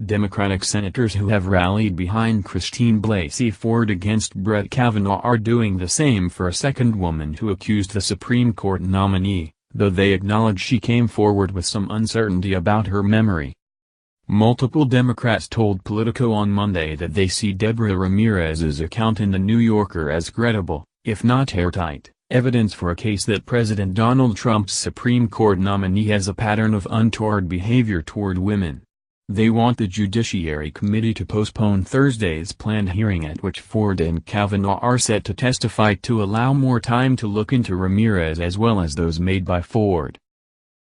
Democratic senators who have rallied behind Christine Blasey Ford against Brett Kavanaugh are doing the same for a second woman who accused the Supreme Court nominee, though they acknowledge she came forward with some uncertainty about her memory. Multiple Democrats told Politico on Monday that they see Deborah Ramirez's account in The New Yorker as credible, if not airtight, evidence for a case that President Donald Trump's Supreme Court nominee has a pattern of untoward behavior toward women. They want the Judiciary Committee to postpone Thursday's planned hearing at which Ford and Kavanaugh are set to testify to allow more time to look into Ramirez as well as those made by Ford.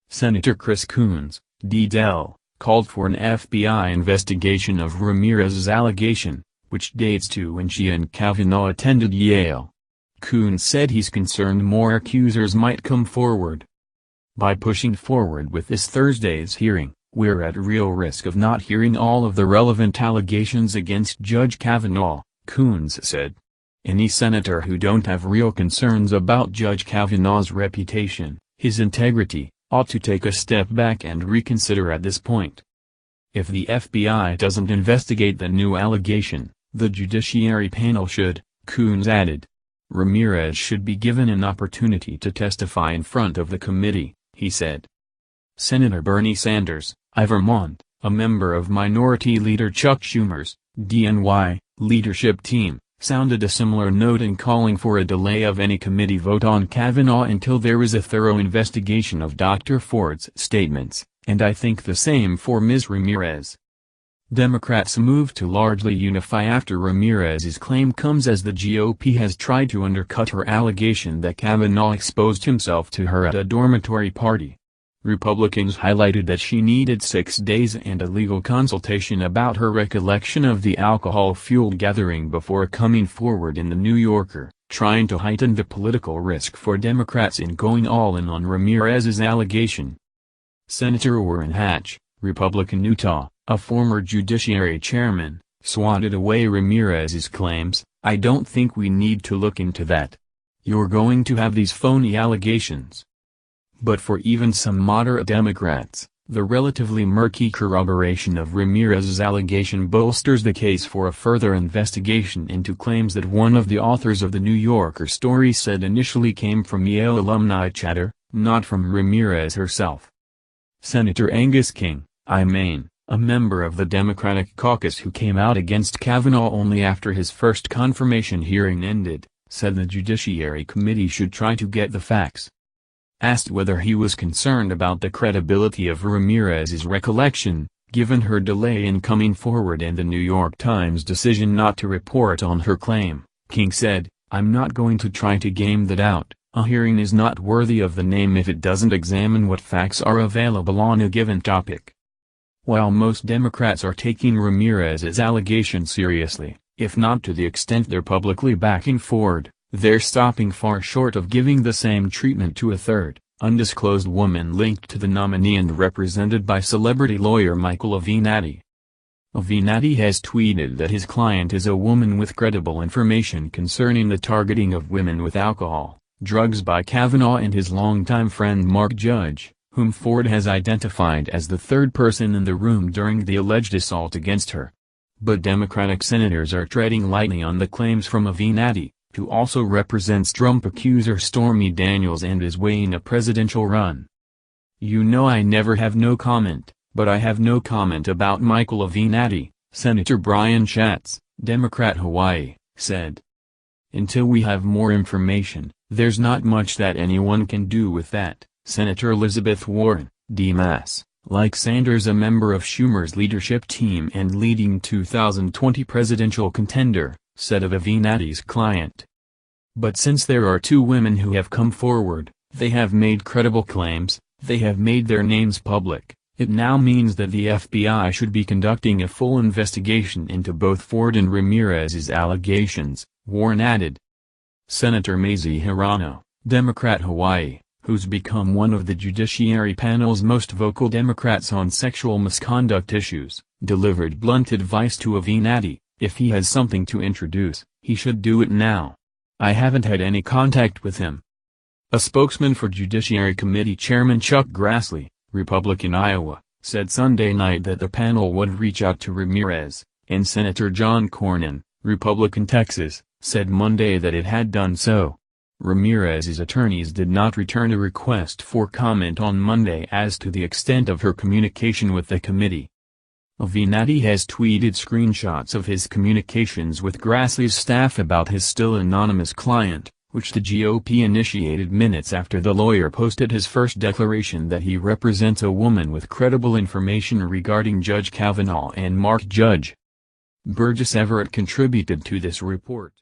Senator Chris Coons, D.Del, called for an FBI investigation of Ramirez's allegation, which dates to when she and Kavanaugh attended Yale. Coons said he's concerned more accusers might come forward. By pushing forward with this Thursday's hearing, we're at real risk of not hearing all of the relevant allegations against Judge Kavanaugh, Coons said. Any senator who don't have real concerns about Judge Kavanaugh's reputation, his integrity, ought to take a step back and reconsider at this point. If the FBI doesn't investigate the new allegation, the Judiciary panel should, Coons added. Ramirez should be given an opportunity to testify in front of the committee, he said. Senator Bernie Sanders, of Vermont, a member of Minority Leader Chuck Schumer's DNY leadership team, sounded a similar note in calling for a delay of any committee vote on Kavanaugh until there is a thorough investigation of Dr. Ford's statements, and I think the same for Ms. Ramirez. Democrats moved to largely unify after Ramirez's claim comes as the GOP has tried to undercut her allegation that Kavanaugh exposed himself to her at a dormitory party. Republicans highlighted that she needed 6 days and a legal consultation about her recollection of the alcohol-fueled gathering before coming forward in The New Yorker, trying to heighten the political risk for Democrats in going all in on Ramirez's allegation. Senator Orrin Hatch, Republican Utah, a former Judiciary chairman, swatted away Ramirez's claims. "I don't think we need to look into that. You're going to have these phony allegations." But for even some moderate Democrats, the relatively murky corroboration of Ramirez's allegation bolsters the case for a further investigation into claims that one of the authors of The New Yorker story said initially came from Yale alumni chatter, not from Ramirez herself. Senator Angus King, I Maine, a member of the Democratic caucus who came out against Kavanaugh only after his first confirmation hearing ended, said the Judiciary Committee should try to get the facts. Asked whether he was concerned about the credibility of Ramirez's recollection, given her delay in coming forward and the New York Times decision not to report on her claim, King said, "I'm not going to try to game that out. A hearing is not worthy of the name if it doesn't examine what facts are available on a given topic." While most Democrats are taking Ramirez's allegation seriously, if not to the extent they're publicly backing Ford, they're stopping far short of giving the same treatment to a third, undisclosed woman linked to the nominee and represented by celebrity lawyer Michael Avenatti. Avenatti has tweeted that his client is a woman with credible information concerning the targeting of women with alcohol, drugs by Kavanaugh and his longtime friend Mark Judge, whom Ford has identified as the third person in the room during the alleged assault against her. But Democratic senators are treading lightly on the claims from Avenatti, who also represents Trump accuser Stormy Daniels and is weighing a presidential run. "You know I never have no comment, but I have no comment about Michael Avenatti," Senator Brian Schatz, Democrat Hawaii, said. "Until we have more information, there's not much that anyone can do with that." Senator Elizabeth Warren, D-Mass, like Sanders a member of Schumer's leadership team and leading 2020 presidential contender, said of Avenatti's client. "But since there are 2 women who have come forward, they have made credible claims, they have made their names public, it now means that the FBI should be conducting a full investigation into both Ford and Ramirez's allegations," Warren added. Senator Mazie Hirono, Democrat Hawaii, who's become one of the Judiciary panel's most vocal Democrats on sexual misconduct issues, delivered blunt advice to Avenatti: "If he has something to introduce, he should do it now. I haven't had any contact with him." A spokesman for Judiciary Committee Chairman Chuck Grassley, Republican Iowa, said Sunday night that the panel would reach out to Ramirez, and Senator John Cornyn, Republican Texas, said Monday that it had done so. Ramirez's attorneys did not return a request for comment on Monday as to the extent of her communication with the committee. Avenatti has tweeted screenshots of his communications with Grassley's staff about his still anonymous client, which the GOP initiated minutes after the lawyer posted his first declaration that he represents a woman with credible information regarding Judge Kavanaugh and Mark Judge. Burgess Everett contributed to this report.